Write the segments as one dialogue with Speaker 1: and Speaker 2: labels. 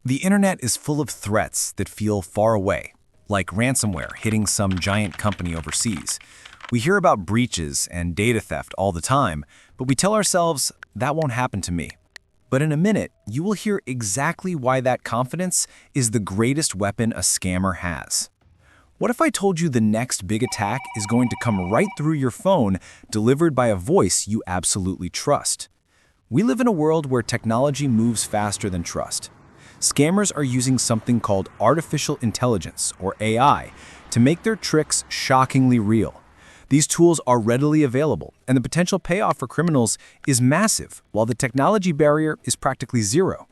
Speaker 1: The internet is full of threats that feel far away, like ransomware hitting some giant company overseas. We hear about breaches and data theft all the time, but we tell ourselves, that won't happen to me. But in a minute, you will hear exactly why that confidence is the greatest weapon a scammer has. What if I told you the next big attack is going to come right through your phone, delivered by a voice you absolutely trust? We live in a world where technology moves faster than trust. Scammers are using something called artificial intelligence, or AI, to make their tricks shockingly real. These tools are readily available, and the potential payoff for criminals is massive, while the technology barrier is practically zero.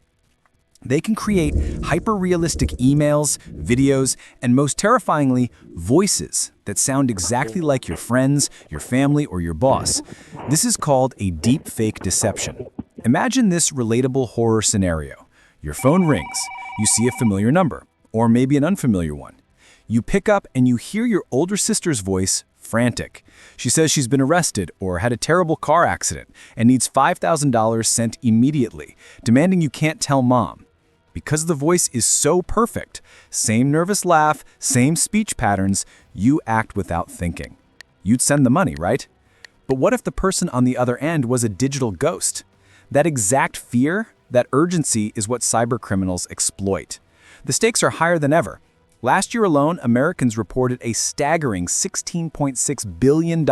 Speaker 1: They can create hyper-realistic emails, videos, and most terrifyingly, voices that sound exactly like your friends, your family, or your boss. This is called a deepfake deception. Imagine this relatable horror scenario. Your phone rings, you see a familiar number, or maybe an unfamiliar one. You pick up and you hear your older sister's voice, frantic. She says she's been arrested or had a terrible car accident and needs $5,000 sent immediately, demanding you can't tell mom. Because the voice is so perfect, same nervous laugh, same speech patterns, you act without thinking. You'd send the money, right? But what if the person on the other end was a digital ghost? That exact fear, that urgency is what cybercriminals exploit. The stakes are higher than ever. Last year alone, Americans reported a staggering $16.6 billion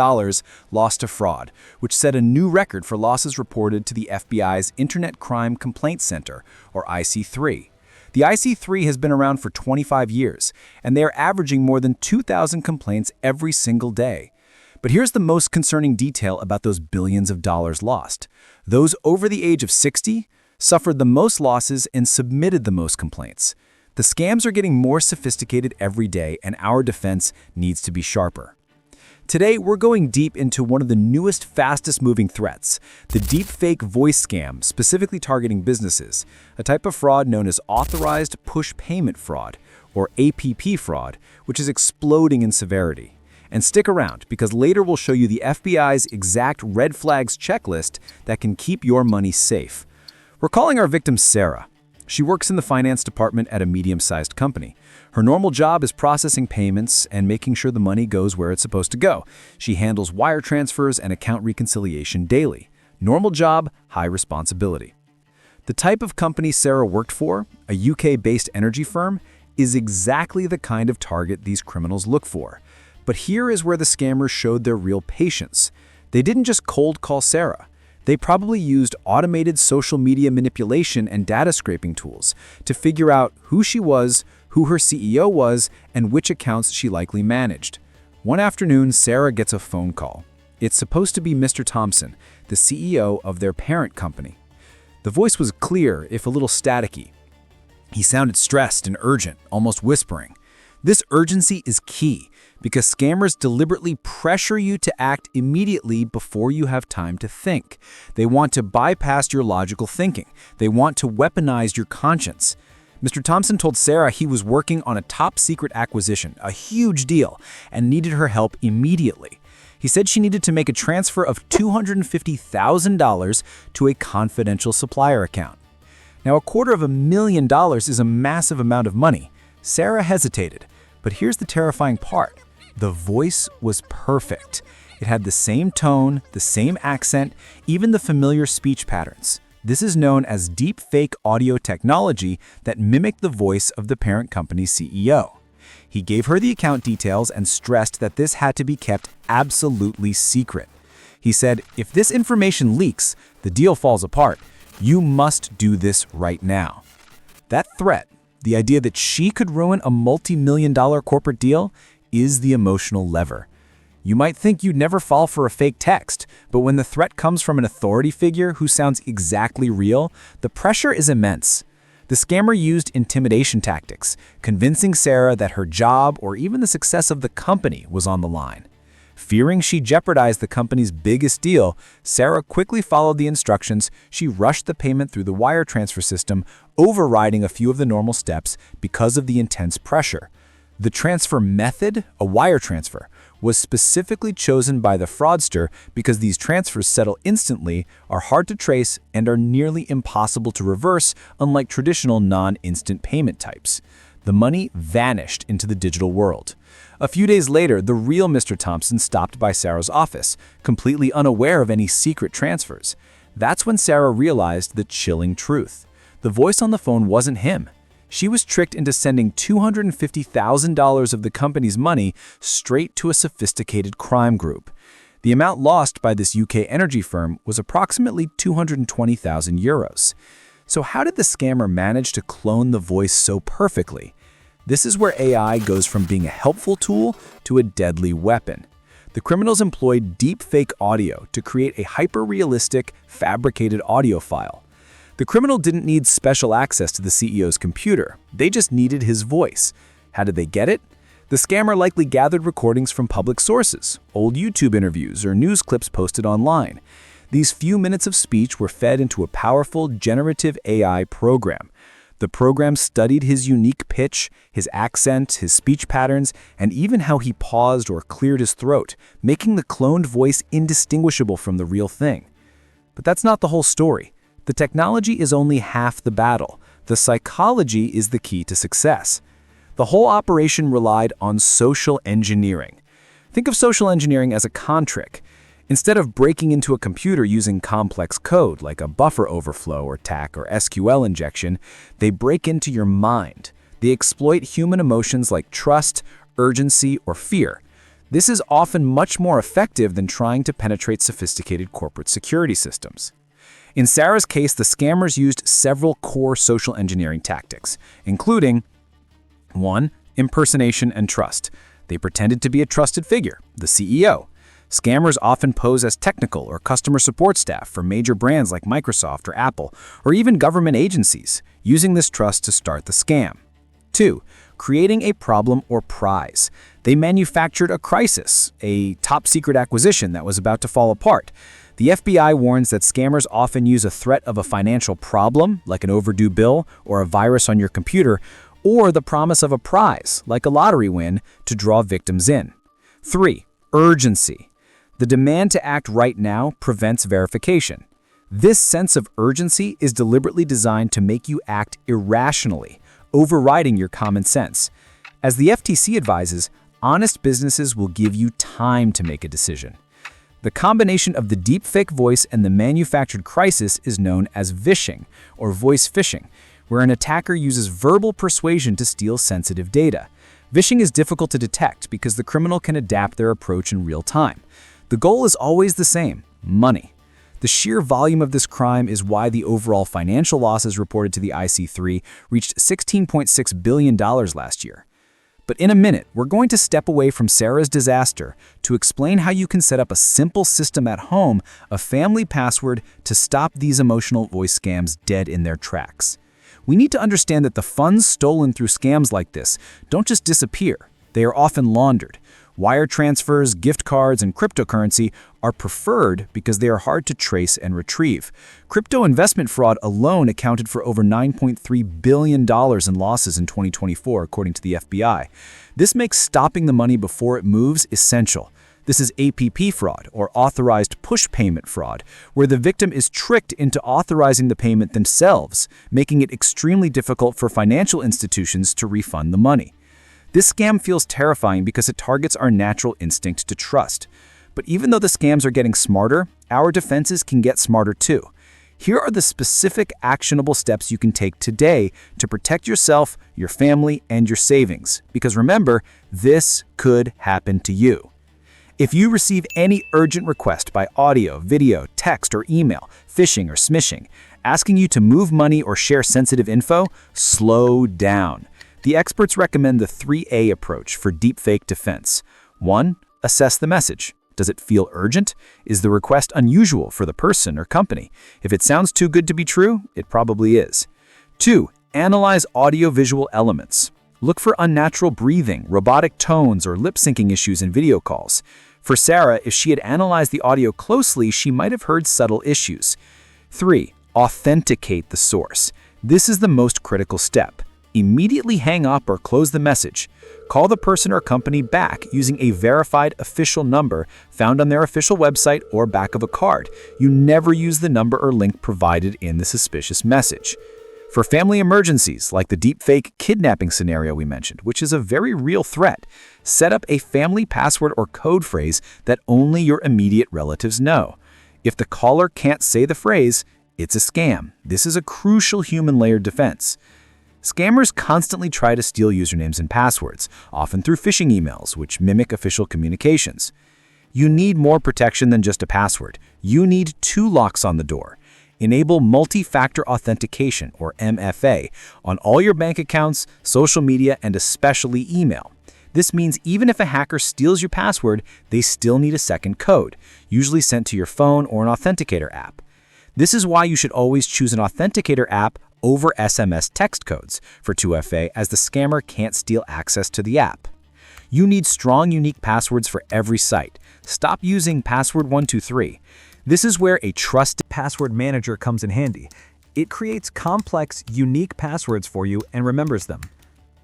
Speaker 1: lost to fraud, which set a new record for losses reported to the FBI's Internet Crime Complaint Center, or IC3. The IC3 has been around for 25 years, and they are averaging more than 2,000 complaints every single day. But here's the most concerning detail about those billions of dollars lost. Those over the age of 60 suffered the most losses and submitted the most complaints. The scams are getting more sophisticated every day, and our defense needs to be sharper. Today, we're going deep into one of the newest, fastest-moving threats, the deepfake voice scam, specifically targeting businesses, a type of fraud known as authorized push payment fraud, or APP fraud, which is exploding in severity. And stick around, because later we'll show you the FBI's exact red flags checklist that can keep your money safe. We're calling our victim Sarah. She works in the finance department at a medium-sized company. Her normal job is processing payments and making sure the money goes where it's supposed to go. She handles wire transfers and account reconciliation daily. Normal job, high responsibility. The type of company Sarah worked for, a UK-based energy firm, is exactly the kind of target these criminals look for. But here is where the scammers showed their real patience. They didn't just cold call Sarah. They probably used automated social media manipulation and data scraping tools to figure out who she was, who her CEO was, and which accounts she likely managed. One afternoon, Sarah gets a phone call. It's supposed to be Mr. Thompson, the CEO of their parent company. The voice was clear, if a little staticky. He sounded stressed and urgent, almost whispering. This urgency is key, because scammers deliberately pressure you to act immediately before you have time to think. They want to bypass your logical thinking. They want to weaponize your conscience. Mr. Thompson told Sarah he was working on a top-secret acquisition, a huge deal, and needed her help immediately. He said she needed to make a transfer of $250,000 to a confidential supplier account. Now, $250,000 is a massive amount of money. Sarah hesitated, but here's the terrifying part. The voice was perfect. It had the same tone, the same accent, even the familiar speech patterns. This is known as deepfake audio technology that mimicked the voice of the parent company's CEO. He gave her the account details and stressed that this had to be kept absolutely secret. He said, if this information leaks, the deal falls apart. You must do this right now. That threat, the idea that she could ruin a multi-million-dollar corporate deal, is the emotional lever. You might think you'd never fall for a fake text, but when the threat comes from an authority figure who sounds exactly real, the pressure is immense. The scammer used intimidation tactics, convincing Sarah that her job or even the success of the company was on the line. Fearing she jeopardized the company's biggest deal, Sarah quickly followed the instructions. She rushed the payment through the wire transfer system, overriding a few of the normal steps because of the intense pressure. The transfer method, a wire transfer, was specifically chosen by the fraudster because these transfers settle instantly, are hard to trace, and are nearly impossible to reverse, unlike traditional non-instant payment types. The money vanished into the digital world. A few days later, the real Mr. Thompson stopped by Sarah's office, completely unaware of any secret transfers. That's when Sarah realized the chilling truth. The voice on the phone wasn't him. She was tricked into sending $250,000 of the company's money straight to a sophisticated crime group. The amount lost by this UK energy firm was approximately 220,000 euros. So how did the scammer manage to clone the voice so perfectly? This is where AI goes from being a helpful tool to a deadly weapon. The criminals employed deepfake audio to create a hyper-realistic, fabricated audio file. The criminal didn't need special access to the CEO's computer. They just needed his voice. How did they get it? The scammer likely gathered recordings from public sources, old YouTube interviews, or news clips posted online. These few minutes of speech were fed into a powerful generative AI program. The program studied his unique pitch, his accent, his speech patterns, and even how he paused or cleared his throat, making the cloned voice indistinguishable from the real thing. But that's not the whole story. The technology is only half the battle. The psychology is the key to success. The whole operation relied on social engineering. Think of social engineering as a con trick. Instead of breaking into a computer using complex code like a buffer overflow or attack or SQL injection, they break into your mind. They exploit human emotions like trust, urgency, or fear. This is often much more effective than trying to penetrate sophisticated corporate security systems. In Sarah's case, the scammers used several core social engineering tactics, including 1. Impersonation and trust. They pretended to be a trusted figure, the CEO. Scammers often pose as technical or customer support staff for major brands like Microsoft or Apple, or even government agencies, using this trust to start the scam. 2. Creating a problem or prize. They manufactured a crisis, a top-secret acquisition that was about to fall apart. The FBI warns that scammers often use a threat of a financial problem, like an overdue bill or a virus on your computer, or the promise of a prize, like a lottery win, to draw victims in. 3. Urgency. The demand to act right now prevents verification. This sense of urgency is deliberately designed to make you act irrationally, overriding your common sense. As the FTC advises, honest businesses will give you time to make a decision. The combination of the deepfake voice and the manufactured crisis is known as vishing, or voice phishing, where an attacker uses verbal persuasion to steal sensitive data. Vishing is difficult to detect because the criminal can adapt their approach in real time. The goal is always the same: money. The sheer volume of this crime is why the overall financial losses reported to the IC3 reached $16.6 billion last year. But in a minute, we're going to step away from Sarah's disaster to explain how you can set up a simple system at home, a family password, to stop these emotional voice scams dead in their tracks. We need to understand that the funds stolen through scams like this don't just disappear. They are often laundered. Wire transfers, gift cards, and cryptocurrency are preferred because they are hard to trace and retrieve. Crypto investment fraud alone accounted for over $9.3 billion in losses in 2024, according to the FBI. This makes stopping the money before it moves essential. This is APP fraud, or authorized push payment fraud, where the victim is tricked into authorizing the payment themselves, making it extremely difficult for financial institutions to refund the money. This scam feels terrifying because it targets our natural instinct to trust. But even though the scams are getting smarter, our defenses can get smarter too. Here are the specific actionable steps you can take today to protect yourself, your family, and your savings. Because remember, this could happen to you. If you receive any urgent request by audio, video, text, or email, phishing or smishing, asking you to move money or share sensitive info, slow down. The experts recommend the 3A approach for deepfake defense. 1. Assess the message. Does it feel urgent? Is the request unusual for the person or company? If it sounds too good to be true, it probably is. 2. Analyze audio-visual elements. Look for unnatural breathing, robotic tones, or lip-syncing issues in video calls. For Sarah, if she had analyzed the audio closely, she might have heard subtle issues. 3. Authenticate the source. This is the most critical step. Immediately hang up or close the message. Call the person or company back using a verified official number found on their official website or back of a card. You never use the number or link provided in the suspicious message. For family emergencies, like the deepfake kidnapping scenario we mentioned, which is a very real threat, set up a family password or code phrase that only your immediate relatives know. If the caller can't say the phrase, it's a scam. This is a crucial human layered defense. Scammers constantly try to steal usernames and passwords, often through phishing emails, which mimic official communications. You need more protection than just a password. You need 2 locks on the door. Enable multi-factor authentication, or MFA, on all your bank accounts, social media, and especially email. This means even if a hacker steals your password, they still need a second code, usually sent to your phone or an authenticator app. This is why you should always choose an authenticator app over SMS text codes for 2FA, as the scammer can't steal access to the app. You need strong, unique passwords for every site. Stop using password123. This is where a trusted password manager comes in handy. It creates complex, unique passwords for you and remembers them.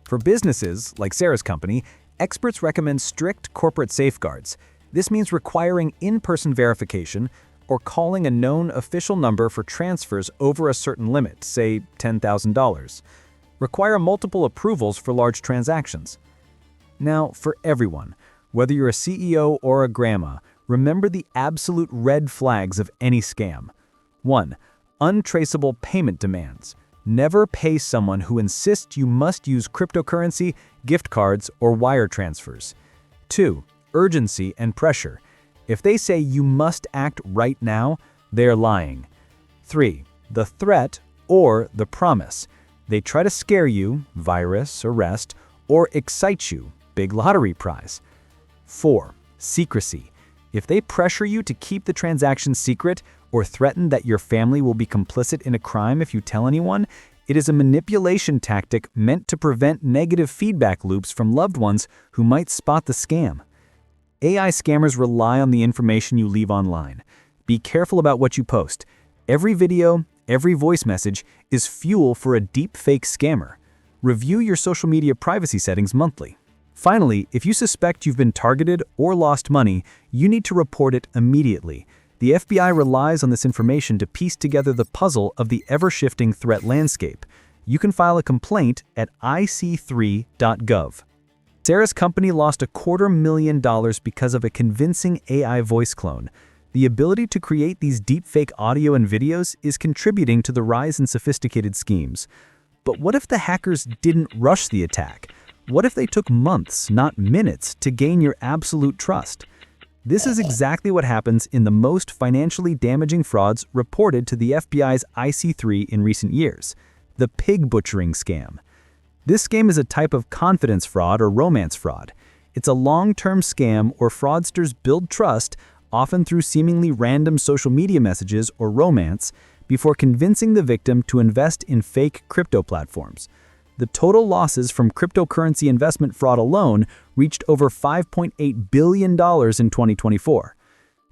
Speaker 1: For businesses, like Sarah's company, experts recommend strict corporate safeguards. This means requiring in-person verification or calling a known official number for transfers over a certain limit, say $10,000. Require multiple approvals for large transactions. Now, for everyone, whether you're a CEO or a grandma, remember the absolute red flags of any scam. 1. Untraceable payment demands. Never pay someone who insists you must use cryptocurrency, gift cards, or wire transfers. 2. Urgency and pressure. If they say you must act right now, they're lying. 3. The threat or the promise. They try to scare you, virus, arrest, or excite you, big lottery prize. 4. Secrecy. If they pressure you to keep the transaction secret or threaten that your family will be complicit in a crime if you tell anyone, it is a manipulation tactic meant to prevent negative feedback loops from loved ones who might spot the scam. AI scammers rely on the information you leave online. Be careful about what you post. Every video, every voice message is fuel for a deepfake scammer. Review your social media privacy settings monthly. Finally, if you suspect you've been targeted or lost money, you need to report it immediately. The FBI relies on this information to piece together the puzzle of the ever-shifting threat landscape. You can file a complaint at ic3.gov. Sarah's company lost $250,000 because of a convincing AI voice clone. The ability to create these deepfake audio and videos is contributing to the rise in sophisticated schemes. But what if the hackers didn't rush the attack? What if they took months, not minutes, to gain your absolute trust? This is exactly what happens in the most financially damaging frauds reported to the FBI's IC3 in recent years, the pig butchering scam. This scam is a type of confidence fraud or romance fraud. It's a long-term scam where fraudsters build trust, often through seemingly random social media messages or romance, before convincing the victim to invest in fake crypto platforms. The total losses from cryptocurrency investment fraud alone reached over $5.8 billion in 2024.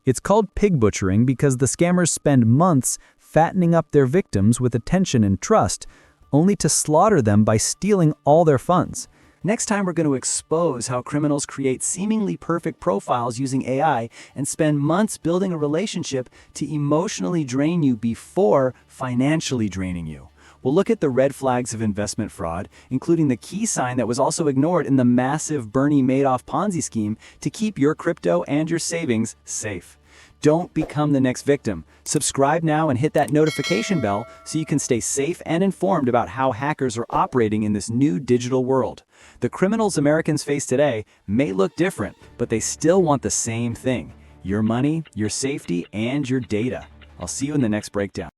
Speaker 1: It's called pig butchering because the scammers spend months fattening up their victims with attention and trust, only to slaughter them by stealing all their funds. Next time, we're going to expose how criminals create seemingly perfect profiles using AI and spend months building a relationship to emotionally drain you before financially draining you. We'll look at the red flags of investment fraud, including the key sign that was also ignored in the massive Bernie Madoff Ponzi scheme to keep your crypto and your savings safe. Don't become the next victim. Subscribe now and hit that notification bell so you can stay safe and informed about how hackers are operating in this new digital world. The criminals Americans face today may look different, but they still want the same thing: your money, your safety, and your data. I'll see you in the next breakdown.